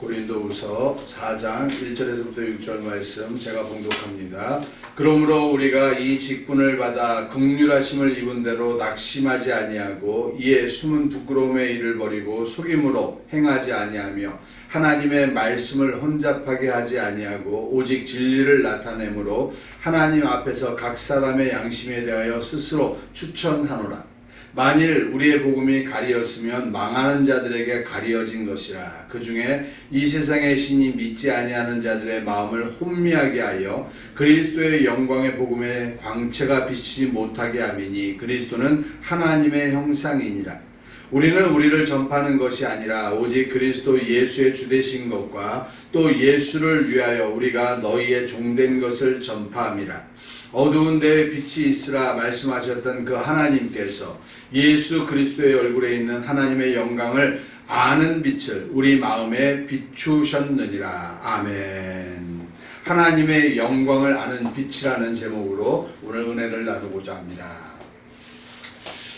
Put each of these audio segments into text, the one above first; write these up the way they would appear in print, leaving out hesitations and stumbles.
고린도후서 4장 1절에서부터 6절 말씀 제가 봉독합니다. 그러므로 우리가 이 직분을 받아 긍휼하심을 입은 대로 낙심하지 아니하고 이에 숨은 부끄러움의 일을 버리고 속임으로 행하지 아니하며 하나님의 말씀을 혼잡하게 하지 아니하고 오직 진리를 나타내므로 하나님 앞에서 각 사람의 양심에 대하여 스스로 추천하노라. 만일 우리의 복음이 가리었으면 망하는 자들에게 가리어진 것이라. 그 중에 이 세상의 신이 믿지 아니하는 자들의 마음을 혼미하게 하여 그리스도의 영광의 복음의 광채가 비치지 못하게 함이니 그리스도는 하나님의 형상이니라. 우리는 우리를 전파하는 것이 아니라 오직 그리스도 예수의 주되신 것과 또 예수를 위하여 우리가 너희의 종된 것을 전파함이라. 어두운 데에 빛이 있으라 말씀하셨던 그 하나님께서 예수 그리스도의 얼굴에 있는 하나님의 영광을 아는 빛을 우리 마음에 비추셨느니라. 아멘. 하나님의 영광을 아는 빛이라는 제목으로 오늘 은혜를 나누고자 합니다.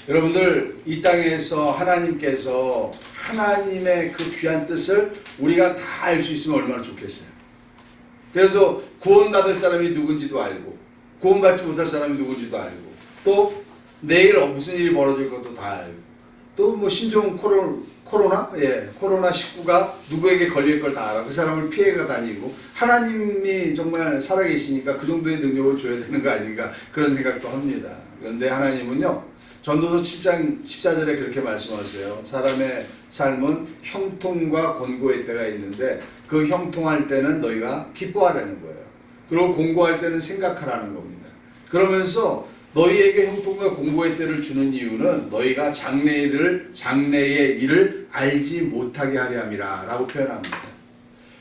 여러분들, 이 땅에서 하나님께서 하나님의 그 귀한 뜻을 우리가 다 알 수 있으면 얼마나 좋겠어요. 그래서 구원받을 사람이 누군지도 알고 구원받지 못할 사람이 누군지도 알고 또 내일 무슨 일이 벌어질 것도 다 알고 또 뭐 신종 코로나 19가 누구에게 걸릴 걸 다 알아. 그 사람을 피해가 다니고 하나님이 정말 살아계시니까 그 정도의 능력을 줘야 되는 거 아닌가 그런 생각도 합니다. 그런데 하나님은요, 전도서 7장 14절에 그렇게 말씀하세요. 사람의 삶은 형통과 곤고의 때가 있는데 그 형통할 때는 너희가 기뻐하라는 거예요. 그리고 공고할 때는 생각하라는 겁니다. 그러면서 너희에게 형통과 공고의 때를 주는 이유는 너희가 장래의 일을 알지 못하게 하려 함이라 라고 표현합니다.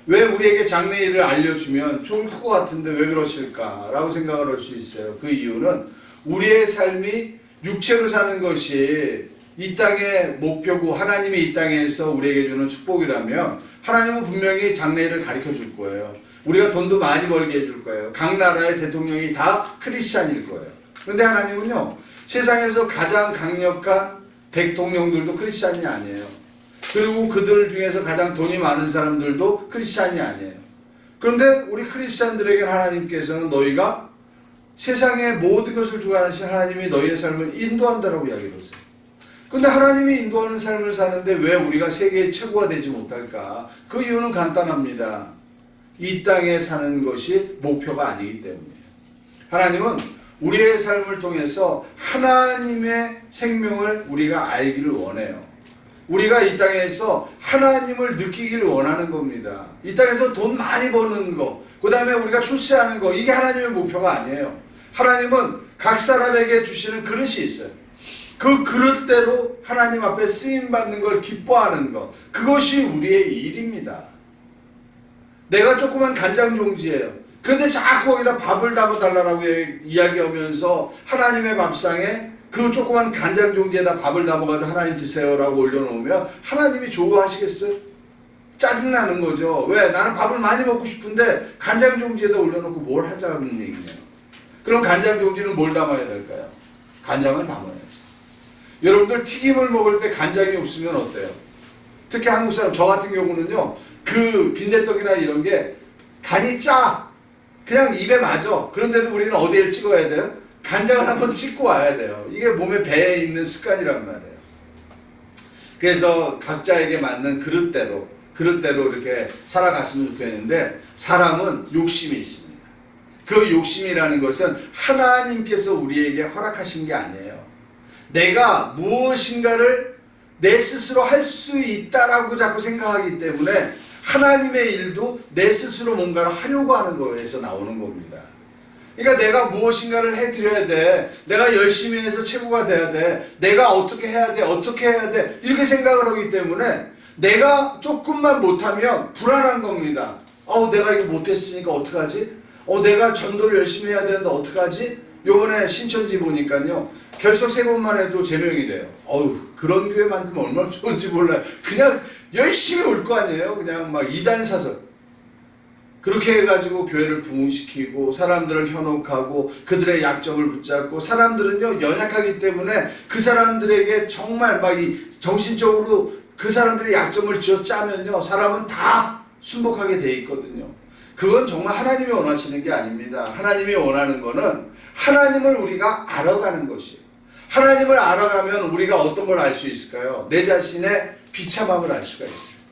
왜 우리에게 장래의 일을 알려주면 좋을 것 같은데 왜 그러실까 라고 생각을 할 수 있어요. 그 이유는 우리의 삶이 육체로 사는 것이 이 땅의 목표고 하나님이 이 땅에서 우리에게 주는 축복이라면 하나님은 분명히 장래일을 가르쳐 줄 거예요. 우리가 돈도 많이 벌게 해줄 거예요. 각 나라의 대통령이 다 크리스찬일 거예요. 그런데 하나님은요, 세상에서 가장 강력한 대통령들도 크리스찬이 아니에요. 그리고 그들 중에서 가장 돈이 많은 사람들도 크리스찬이 아니에요. 그런데 우리 크리스찬들에게 하나님께서는 너희가 세상의 모든 것을 주관하신 하나님이 너희의 삶을 인도한다라고 이야기를 하세요. 그런데 하나님이 인도하는 삶을 사는데 왜 우리가 세계의 최고가 되지 못할까? 그 이유는 간단합니다. 이 땅에 사는 것이 목표가 아니기 때문이에요. 하나님은 우리의 삶을 통해서 하나님의 생명을 우리가 알기를 원해요. 우리가 이 땅에서 하나님을 느끼기를 원하는 겁니다. 이 땅에서 돈 많이 버는 거, 그 다음에 우리가 출세하는 거, 이게 하나님의 목표가 아니에요. 하나님은 각 사람에게 주시는 그릇이 있어요. 그 그릇대로 하나님 앞에 쓰임받는 걸 기뻐하는 것, 그것이 우리의 일입니다. 내가 조그만 간장종지예요. 그런데 자꾸 거기다 밥을 담아달라고 이야기하면서 하나님의 밥상에 그 조그만 간장종지에다 밥을 담아가지고 하나님 드세요라고 올려놓으면 하나님이 좋아하시겠어요? 짜증나는 거죠. 왜? 나는 밥을 많이 먹고 싶은데 간장종지에다 올려놓고 뭘 하자는 얘기냐. 그럼 간장종지는 뭘 담아야 될까요? 간장을 담아야지. 여러분들 튀김을 먹을 때 간장이 없으면 어때요? 특히 한국 사람, 저 같은 경우는요, 그 빈대떡이나 이런 게 간이 짜. 그냥 입에 맞아. 그런데도 우리는 어디에 찍어야 돼요? 간장을 한번 찍고 와야 돼요. 이게 몸에 배에 있는 습관이란 말이에요. 그래서 각자에게 맞는 그릇대로 이렇게 살아갔으면 좋겠는데 사람은 욕심이 있습니다. 그 욕심이라는 것은 하나님께서 우리에게 허락하신 게 아니에요. 내가 무엇인가를 내 스스로 할 수 있다라고 자꾸 생각하기 때문에 하나님의 일도 내 스스로 뭔가를 하려고 하는 거에서 나오는 겁니다. 그러니까 내가 무엇인가를 해드려야 돼. 내가 열심히 해서 최고가 돼야 돼. 내가 어떻게 해야 돼. 이렇게 생각을 하기 때문에 내가 조금만 못하면 불안한 겁니다. 내가 이거 못했으니까 어떡하지? 내가 전도를 열심히 해야 되는데 어떡하지? 요번에 신천지 보니까요, 결석 3번만 해도 제명이래요. 그런 교회 만들면 얼마나 좋은지 몰라요. 그냥 열심히 올 거 아니에요. 그냥 막 이단 사서 그렇게 해가지고 교회를 부흥시키고 사람들을 현혹하고 그들의 약점을 붙잡고, 사람들은요 연약하기 때문에 그 사람들에게 정말 막 이 정신적으로 그 사람들의 약점을 쥐어짜면요 사람은 다 순복하게 돼 있거든요. 그건 정말 하나님이 원하시는 게 아닙니다. 하나님이 원하는 거는 하나님을 우리가 알아가는 것이에요. 하나님을 알아가면 우리가 어떤 걸 알 수 있을까요? 내 자신의 비참함을 알 수가 있어요.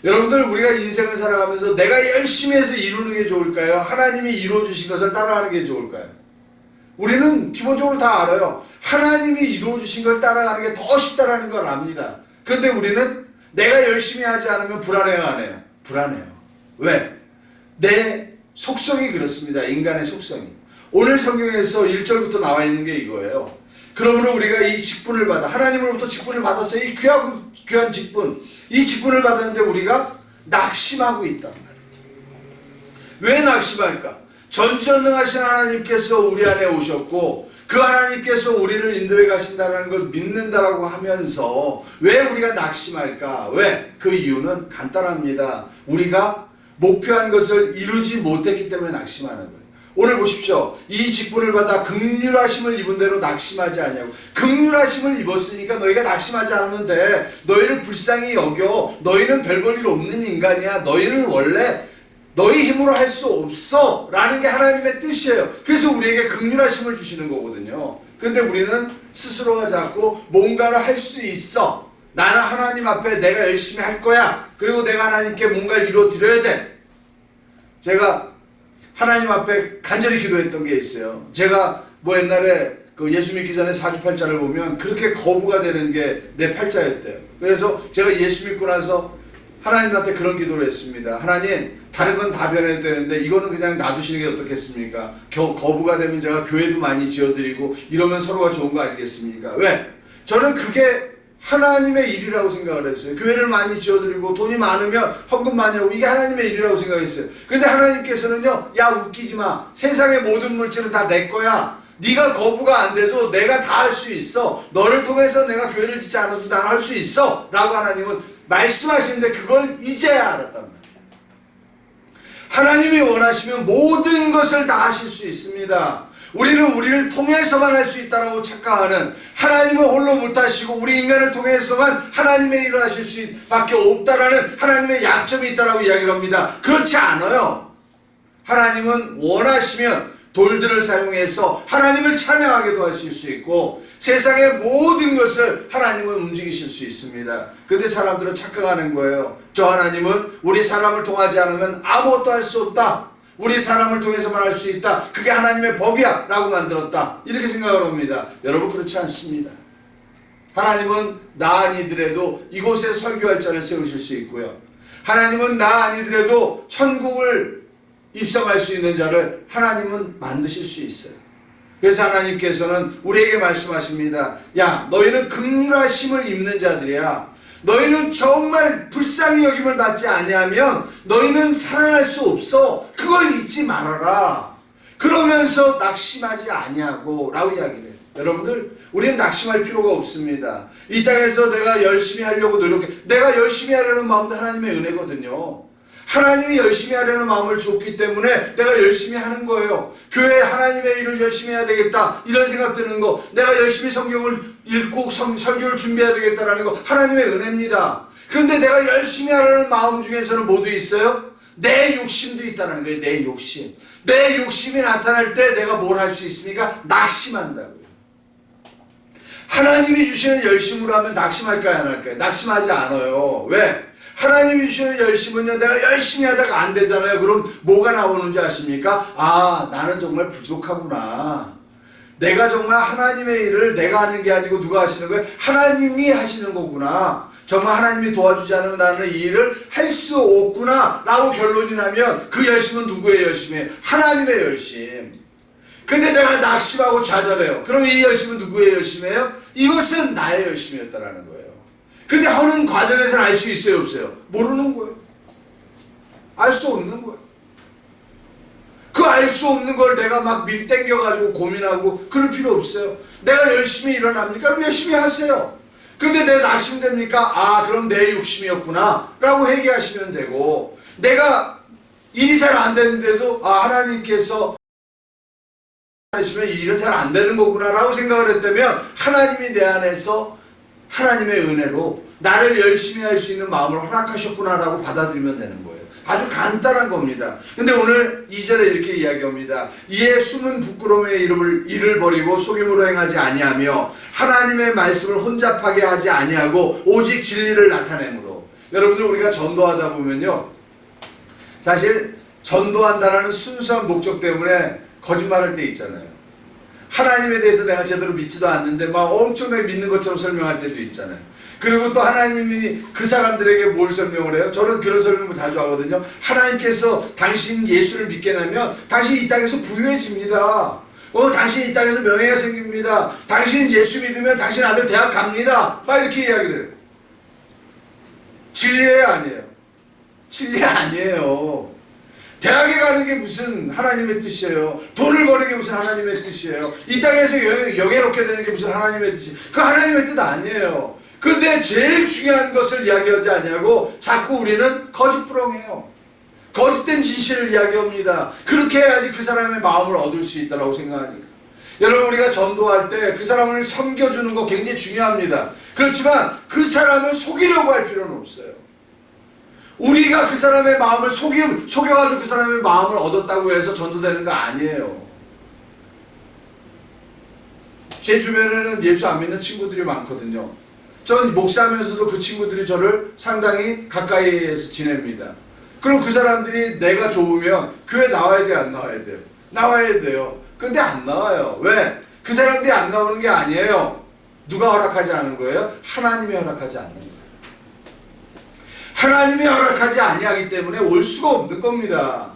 여러분들, 우리가 인생을 살아가면서 내가 열심히 해서 이루는 게 좋을까요? 하나님이 이루어주신 것을 따라가는 게 좋을까요? 우리는 기본적으로 다 알아요. 하나님이 이루어주신 걸 따라가는 게 더 쉽다라는 걸 압니다. 그런데 우리는 내가 열심히 하지 않으면 불안해요, 안 해요? 불안해요. 왜? 내 속성이 그렇습니다. 인간의 속성이. 오늘 성경에서 1절부터 나와 있는 게 이거예요. 그러므로 우리가 이 직분을 받아, 하나님으로부터 직분을 받았어요. 이 귀한 직분, 이 직분을 받았는데 우리가 낙심하고 있단 말이에요. 왜 낙심할까? 전지전능하신 하나님께서 우리 안에 오셨고 그 하나님께서 우리를 인도해 가신다는 걸 믿는다라고 하면서 왜 우리가 낙심할까? 왜? 그 이유는 간단합니다. 우리가 목표한 것을 이루지 못했기 때문에 낙심하는 거예요. 오늘 보십시오. 이 직분을 받아 긍휼하심을 입은 대로 낙심하지 아니하고, 긍휼하심을 입었으니까 너희가 낙심하지 않으면 돼. 너희를 불쌍히 여겨. 너희는 별 볼 일 없는 인간이야. 너희는 원래 너희 힘으로 할 수 없어 라는 게 하나님의 뜻이에요. 그래서 우리에게 긍휼하심을 주시는 거거든요. 그런데 우리는 스스로가 자꾸 뭔가를 할 수 있어. 나는 하나님 앞에 내가 열심히 할 거야. 그리고 내가 하나님께 뭔가를 이루어드려야 돼. 제가 하나님 앞에 간절히 기도했던 게 있어요. 제가 옛날에 그 예수 믿기 전에 사주팔자를 보면 그렇게 거부가 되는 게 내 팔자였대요. 그래서 제가 예수 믿고 나서 하나님한테 그런 기도를 했습니다. 하나님, 다른 건 다 변해도 되는데 이거는 그냥 놔두시는 게 어떻겠습니까? 거부가 되면 제가 교회도 많이 지어드리고 이러면 서로가 좋은 거 아니겠습니까? 왜? 저는 그게 하나님의 일이라고 생각을 했어요. 교회를 많이 지어드리고 돈이 많으면 헌금 많이 하고 이게 하나님의 일이라고 생각했어요. 근데 하나님께서는요, 야, 웃기지 마. 세상의 모든 물질은 다 내 거야. 네가 거부가 안 돼도 내가 다 할 수 있어. 너를 통해서 내가 교회를 짓지 않아도 난 할 수 있어 라고 하나님은 말씀하시는데 그걸 이제야 알았단 말이에요. 하나님이 원하시면 모든 것을 다 하실 수 있습니다. 우리는 우리를 통해서만 할 수 있다고 착각하는, 하나님은 홀로 못하시고 우리 인간을 통해서만 하나님의 일을 하실 수밖에 없다라는 하나님의 약점이 있다라고 이야기를 합니다. 그렇지 않아요. 하나님은 원하시면 돌들을 사용해서 하나님을 찬양하게도 하실 수 있고 세상의 모든 것을 하나님은 움직이실 수 있습니다. 근데 사람들은 착각하는 거예요. 저 하나님은 우리 사람을 통하지 않으면 아무것도 할 수 없다. 우리 사람을 통해서만 할 수 있다. 그게 하나님의 법이야 라고 만들었다. 이렇게 생각을 합니다. 여러분, 그렇지 않습니다. 하나님은 나 아니더라도 이곳에 설교할 자를 세우실 수 있고요. 하나님은 나 아니더라도 천국을 입성할 수 있는 자를 하나님은 만드실 수 있어요. 그래서 하나님께서는 우리에게 말씀하십니다. 야, 너희는 긍휼하심을 입는 자들이야. 너희는 정말 불쌍히 여김을 받지 아니하면 너희는 살아날 수 없어. 그걸 잊지 말아라. 그러면서 낙심하지 아니하고 라고 이야기를 해요. 여러분들, 우리는 낙심할 필요가 없습니다. 이 땅에서 내가 열심히 하려고 노력해. 내가 열심히 하려는 마음도 하나님의 은혜거든요. 하나님이 열심히 하려는 마음을 줬기 때문에 내가 열심히 하는 거예요. 교회에 하나님의 일을 열심히 해야 되겠다 이런 생각 드는 거, 내가 열심히 성경을 읽고 설교를 준비해야 되겠다라는 거 하나님의 은혜입니다. 그런데 내가 열심히 하려는 마음 중에서는 뭐도 있어요? 내 욕심도 있다는 거예요. 내 욕심. 내 욕심이 나타날 때 내가 뭘 할 수 있습니까? 낙심한다고요. 하나님이 주시는 열심으로 하면 낙심할까요, 안 할까요? 낙심하지 않아요. 왜? 하나님이 주시는 열심은요, 내가 열심히 하다가 안 되잖아요. 그럼 뭐가 나오는지 아십니까? 아, 나는 정말 부족하구나. 내가 정말 하나님의 일을 내가 하는 게 아니고 누가 하시는 거예요? 하나님이 하시는 거구나. 정말 하나님이 도와주지 않으면 나는 이 일을 할 수 없구나 라고 결론이 나면 그 열심은 누구의 열심이에요? 하나님의 열심. 근데 내가 낙심하고 좌절해요. 그럼 이 열심은 누구의 열심이에요? 이것은 나의 열심이었다라는 거예요. 근데 하는 과정에서는 알 수 있어요, 없어요? 모르는 거예요. 알 수 없는 거예요. 그 알 수 없는 걸 내가 막 밀 땡겨가지고 고민하고 그럴 필요 없어요. 내가 열심히 일어납니까? 그럼 열심히 하세요. 그런데 내 낙심됩니까? 아, 그럼 내 욕심이었구나 라고 회개하시면 되고, 내가 일이 잘 안 되는데도 아, 하나님께서 하시면 일은 잘 안 되는 거구나 라고 생각을 했다면 하나님이 내 안에서 하나님의 은혜로 나를 열심히 할 수 있는 마음을 허락하셨구나라고 받아들이면 되는 거예요. 아주 간단한 겁니다. 근데 오늘 2절에 이렇게 이야기합니다. 이에 숨은 부끄러움의 일을 버리고 속임으로 행하지 아니하며 하나님의 말씀을 혼잡하게 하지 아니하고 오직 진리를 나타내므로. 여러분들 우리가 전도하다 보면요, 사실 전도한다라는 순수한 목적 때문에 거짓말할 때 있잖아요. 하나님에 대해서 내가 제대로 믿지도 않는데 막 엄청나게 믿는 것처럼 설명할 때도 있잖아요. 그리고 또 하나님이 그 사람들에게 뭘 설명을 해요? 저는 그런 설명을 자주 하거든요. 하나님께서 당신 예수를 믿게 되면 당신 이 땅에서 부유해집니다. 당신 이 땅에서 명예가 생깁니다. 당신 예수 믿으면 당신 아들 대학 갑니다. 막 이렇게 이야기를 해요. 진리예요, 아니에요? 진리 아니에요. 대학에 가는 게 무슨 하나님의 뜻이에요? 돈을 버는 게 무슨 하나님의 뜻이에요? 이 땅에서 영예롭게 되는 게 무슨 하나님의 뜻이에요? 그 하나님의 뜻 아니에요. 그런데 제일 중요한 것을 이야기하지 아니하고 자꾸 우리는 거짓부렁해요. 거짓된 진실을 이야기합니다. 그렇게 해야지 그 사람의 마음을 얻을 수 있다고 생각하니까. 여러분, 우리가 전도할 때 그 사람을 섬겨주는 거 굉장히 중요합니다. 그렇지만 그 사람을 속이려고 할 필요는 없어요. 우리가 그 사람의 마음을 속여가지고 그 사람의 마음을 얻었다고 해서 전도되는 거 아니에요. 제 주변에는 예수 안 믿는 친구들이 많거든요. 전 목사하면서도 그 친구들이 저를 상당히 가까이에서 지냅니다. 그럼 그 사람들이 내가 좋으면 교회 나와야 돼요, 안 나와야 돼요? 나와야 돼요. 근데 안 나와요. 왜? 그 사람들이 안 나오는 게 아니에요. 누가 허락하지 않은 거예요? 하나님이 허락하지 않는 거예요. 하나님이 허락하지 아니하기 때문에 올 수가 없는 겁니다.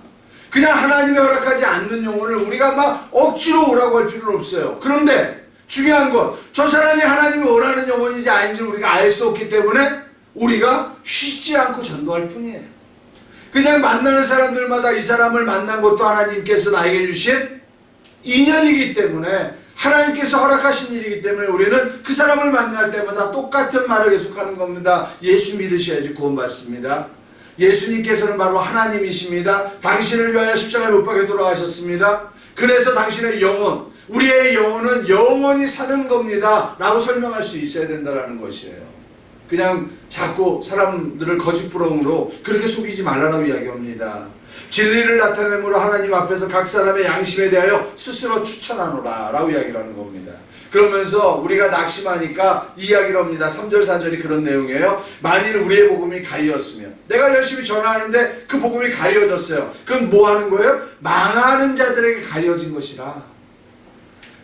그냥 하나님이 허락하지 않는 영혼을 우리가 막 억지로 오라고 할 필요는 없어요. 그런데 중요한 건 저 사람이 하나님이 원하는 영혼인지 아닌지 우리가 알 수 없기 때문에 우리가 쉬지 않고 전도할 뿐이에요. 그냥 만나는 사람들마다 이 사람을 만난 것도 하나님께서 나에게 주신 인연이기 때문에, 하나님께서 허락하신 일이기 때문에 우리는 그 사람을 만날 때마다 똑같은 말을 계속하는 겁니다. 예수 믿으셔야지 구원받습니다. 예수님께서는 바로 하나님이십니다. 당신을 위하여 십자가에 못 박혀 돌아가셨습니다. 그래서 당신의 영혼, 우리의 영혼은 영원히 사는 겁니다 라고 설명할 수 있어야 된다는 것이에요. 그냥 자꾸 사람들을 거짓부렁으로 그렇게 속이지 말라고 이야기합니다. 진리를 나타내므로 하나님 앞에서 각 사람의 양심에 대하여 스스로 추천하노라 라고 이야기를 하는 겁니다. 그러면서 우리가 낙심하니까 이야기를 합니다. 3절 4절이 그런 내용이에요. 만일 우리의 복음이 가리었으면, 내가 열심히 전하는데 그 복음이 가려졌어요. 그럼 뭐 하는 거예요? 망하는 자들에게 가려진 것이라.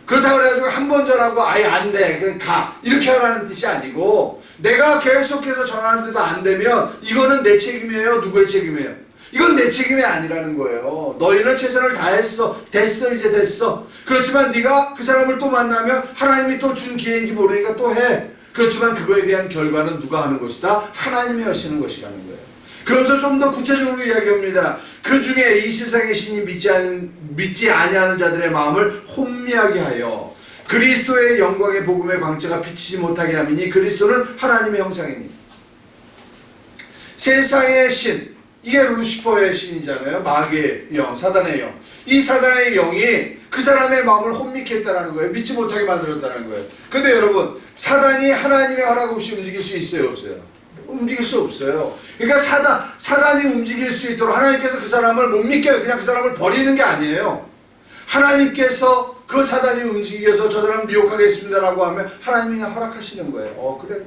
그렇다고 해가지고 한 번 전하고 아예 안 돼, 그냥 가, 이렇게 하라는 뜻이 아니고, 내가 계속해서 전하는데도 안 되면 이거는 내 책임이에요? 누구의 책임이에요? 이건 내 책임이 아니라는 거예요. 너희는 최선을 다했어. 됐어, 이제 됐어. 그렇지만 네가 그 사람을 또 만나면 하나님이 또 준 기회인지 모르니까 또 해. 그렇지만 그거에 대한 결과는 누가 하는 것이다? 하나님이 하시는 것이라는 거예요. 그러면서 좀 더 구체적으로 이야기합니다. 그 중에 이 세상의 신이 믿지 아니하는 자들의 마음을 혼미하게 하여 그리스도의 영광의 복음의 광채가 비치지 못하게 함이니 그리스도는 하나님의 형상이니. 세상의 신, 이게 루시퍼의 신이잖아요. 마귀의 영, 사단의 영. 이 사단의 영이 그 사람의 마음을 혼미케 했다는 거예요. 믿지 못하게 만들었다는 거예요. 근데 여러분, 사단이 하나님의 허락 없이 움직일 수 있어요, 없어요? 움직일 수 없어요. 그러니까 사단이 움직일 수 있도록 하나님께서 그 사람을 못 믿게 그냥 그 사람을 버리는 게 아니에요. 하나님께서 그 사단이 움직여서 저 사람을 미혹하겠습니다라고 하면 하나님이 그냥 허락하시는 거예요. 그래.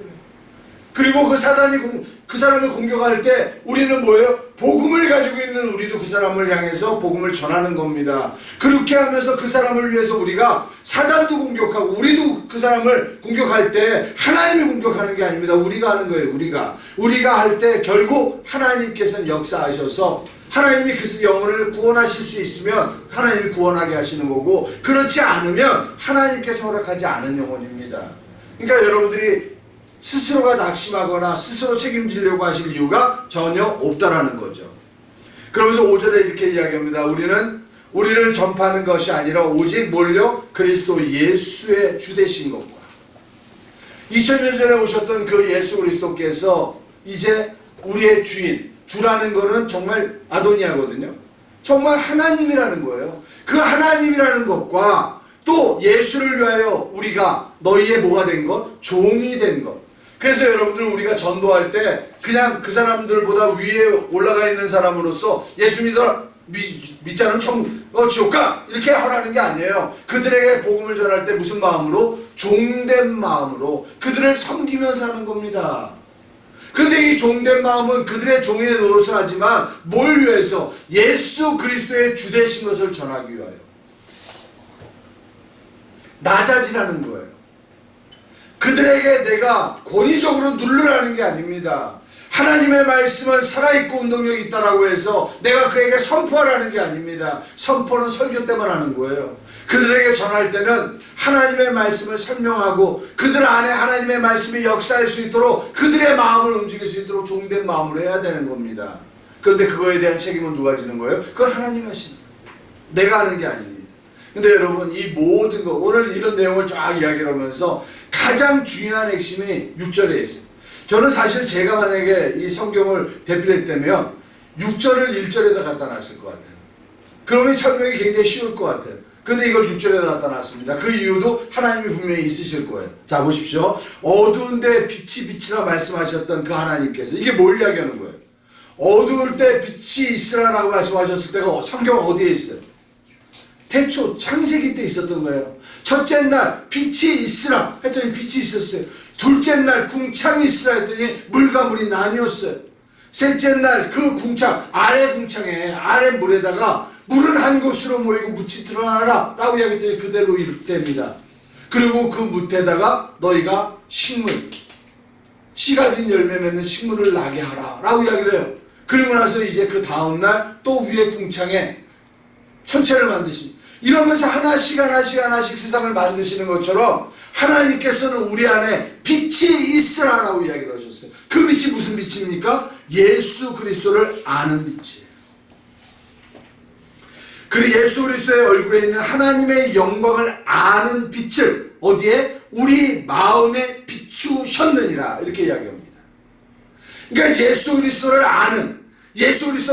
그리고 그 사단이 그 사람을 공격할 때 우리는 뭐예요? 복음을 가지고 있는 우리도 그 사람을 향해서 복음을 전하는 겁니다. 그렇게 하면서 그 사람을 위해서 우리가 사단도 공격하고 우리도 그 사람을 공격할 때 하나님이 공격하는 게 아닙니다. 우리가 하는 거예요. 우리가 할 때 결국 하나님께서는 역사하셔서 하나님이 그 영혼을 구원하실 수 있으면 하나님이 구원하게 하시는 거고, 그렇지 않으면 하나님께서 허락하지 않은 영혼입니다. 그러니까 여러분들이 스스로가 낙심하거나 스스로 책임지려고 하실 이유가 전혀 없다라는 거죠. 그러면서 5절에 이렇게 이야기합니다. 우리를 전파하는 것이 아니라 오직 뭘요? 그리스도 예수의 주되신 것과 2000년 전에 오셨던 그 예수 그리스도께서 이제 우리의 주라는 거는 정말 아도니아거든요. 정말 하나님이라는 거예요. 그 하나님이라는 것과 또 예수를 위하여 우리가 너희의 뭐가 된 것? 종이 된 것. 그래서 여러분들 우리가 전도할 때 그냥 그 사람들보다 위에 올라가 있는 사람으로서 예수 믿지 않으면 지옥 가! 이렇게 하라는 게 아니에요. 그들에게 복음을 전할 때 무슨 마음으로? 종된 마음으로 그들을 섬기면서 하는 겁니다. 근데 이 종된 마음은 그들의 종의 노릇을 하지만 뭘 위해서? 예수 그리스도의 주 되신 것을 전하기 위하여. 낮아지라는 거예요. 그들에게 내가 권위적으로 누르라는 게 아닙니다. 하나님의 말씀은 살아있고 운동력이 있다라고 해서 내가 그에게 선포하라는 게 아닙니다. 선포는 설교 때만 하는 거예요. 그들에게 전할 때는 하나님의 말씀을 설명하고 그들 안에 하나님의 말씀이 역사할 수 있도록 그들의 마음을 움직일 수 있도록 종된 마음으로 해야 되는 겁니다. 그런데 그거에 대한 책임은 누가 지는 거예요? 그건 하나님이 하시는 거예요. 내가 하는 게 아닙니다. 근데 여러분 이 모든 거 오늘 이런 내용을 쫙 이야기를 하면서 가장 중요한 핵심이 6절에 있어요. 저는 사실 제가 만약에 이 성경을 대필했다면 6절을 1절에다 갖다 놨을 것 같아요. 그러면 설명이 굉장히 쉬울 것 같아요. 근데 이걸 6절에다 갖다 놨습니다. 그 이유도 하나님이 분명히 있으실 거예요. 자 보십시오. 어두운데 빛이 빛이라 말씀하셨던 그 하나님께서 이게 뭘 이야기하는 거예요? 어두울 때 빛이 있으라라고 말씀하셨을 때가 성경 어디에 있어요? 태초 창세기 때 있었던 거예요. 첫째 날 빛이 있으라 했더니 빛이 있었어요. 둘째 날 궁창이 있으라 했더니 물과 물이 나뉘었어요. 셋째 날 그 궁창 아래 궁창에 아래 물에다가 물은 한 곳으로 모이고 묻이 드러나라 라고 이야기했더니 그대로 이렇답니다. 그리고 그 묻에다가 너희가 식물 씨 가진 열매 맺는 식물을 나게 하라 라고 이야기를 해요. 그리고 나서 이제 그 다음날 또 위에 궁창에 천체를 만드십니다. 이러면서 하나씩 세상을 만드시는 것처럼 하나님께서는 우리 안에 빛이 있으라라고 이야기를 하셨어요. 그 빛이 무슨 빛입니까? 예수 그리스도를 아는 빛이에요. 그리고 예수 그리스도의 얼굴에 있는 하나님의 영광을 아는 빛을 어디에? 우리 마음에 비추셨느니라 이렇게 이야기합니다. 그러니까 예수 그리스도를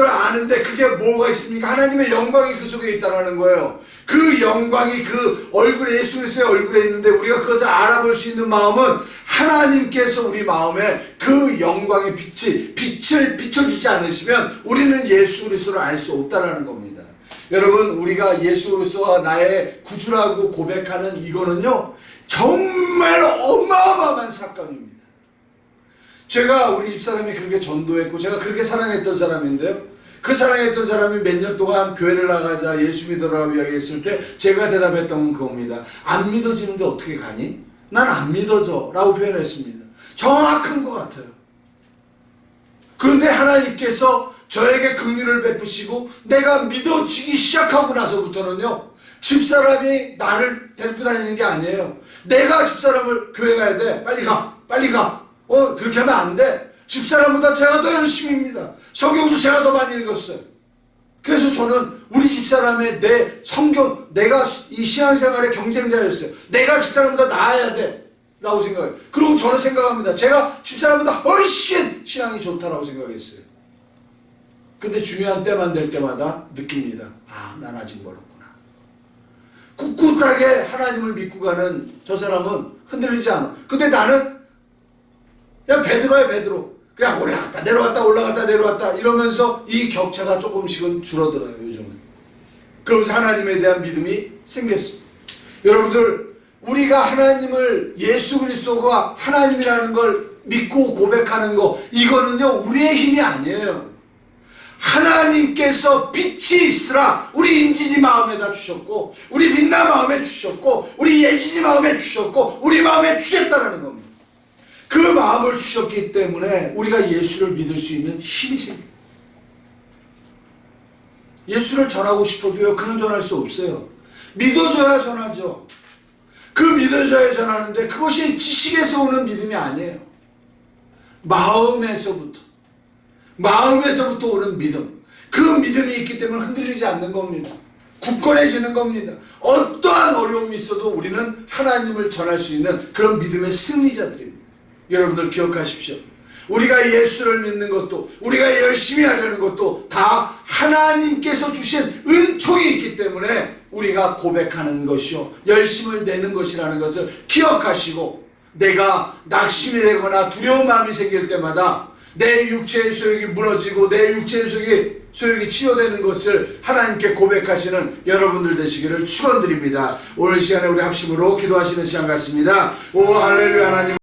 아는데 그게 뭐가 있습니까? 하나님의 영광이 그 속에 있다는 거예요. 그 영광이 그 얼굴에 예수 그리스도의 얼굴에 있는데 우리가 그것을 알아볼 수 있는 마음은 하나님께서 우리 마음에 그 영광의 빛을 비춰주지 않으시면 우리는 예수 그리스도를 알 수 없다는 겁니다. 여러분 우리가 예수 그리스도가 나의 구주라고 고백하는 이거는요 정말 어마어마한 사건입니다. 제가 우리 집사람이 그렇게 전도했고 제가 그렇게 사랑했던 사람인데요. 그 사랑했던 사람이 몇 년 동안 교회를 나가자 예수 믿어라고 이야기했을 때 제가 대답했던 건 그겁니다. 안 믿어지는데 어떻게 가니? 난 안 믿어져 라고 표현했습니다. 정확한 것 같아요. 그런데 하나님께서 저에게 긍휼을 베푸시고 내가 믿어지기 시작하고 나서부터는요 집사람이 나를 데리고 다니는 게 아니에요. 내가 집사람을 교회 가야 돼. 빨리 가. 그렇게 하면 안 돼. 집사람보다 제가 더 열심히입니다. 성경도 제가 더 많이 읽었어요. 그래서 저는 우리 집사람의 내가 이 신앙생활의 경쟁자였어요. 내가 집사람보다 나아야 돼 라고 생각해요. 그리고 저는 생각합니다. 제가 집사람보다 훨씬 신앙이 좋다라고 생각했어요. 근데 중요한 때만 될 때마다 느낍니다. 난 아직 멀었구나. 꿋꿋하게 하나님을 믿고 가는 저 사람은 흔들리지 않아. 근데 나는 그냥 베드로 그냥 올라갔다 내려왔다 이러면서 이 격차가 조금씩은 줄어들어요. 요즘은. 그러면서 하나님에 대한 믿음이 생겼습니다. 여러분들 우리가 하나님을 예수 그리스도가 하나님이라는 걸 믿고 고백하는 거 이거는요 우리의 힘이 아니에요. 하나님께서 빛이 있으라 우리 인진이 마음에다 주셨고 우리 빛나 마음에 주셨고 우리 예진이 마음에 주셨고 우리 마음에 주셨다는 겁니다. 그 마음을 주셨기 때문에 우리가 예수를 믿을 수 있는 힘이 생깁니다. 예수를 전하고 싶어도요 그냥 전할 수 없어요. 믿어줘야 전하죠. 그 믿어줘야 전하는데 그것이 지식에서 오는 믿음이 아니에요. 마음에서부터 오는 믿음. 그 믿음이 있기 때문에 흔들리지 않는 겁니다. 굳건해지는 겁니다. 어떠한 어려움이 있어도 우리는 하나님을 전할 수 있는 그런 믿음의 승리자들입니다. 여러분들 기억하십시오. 우리가 예수를 믿는 것도 우리가 열심히 하려는 것도 다 하나님께서 주신 은총이 있기 때문에 우리가 고백하는 것이요 열심을 내는 것이라는 것을 기억하시고 내가 낙심이 되거나 두려운 마음이 생길 때마다 내 육체의 소욕이 무너지고 내 육체의 소욕이 치유되는 것을 하나님께 고백하시는 여러분들 되시기를 축원드립니다. 오늘 이 시간에 우리 합심으로 기도하시는 시간 같습니다. 오 할렐루야. 하나님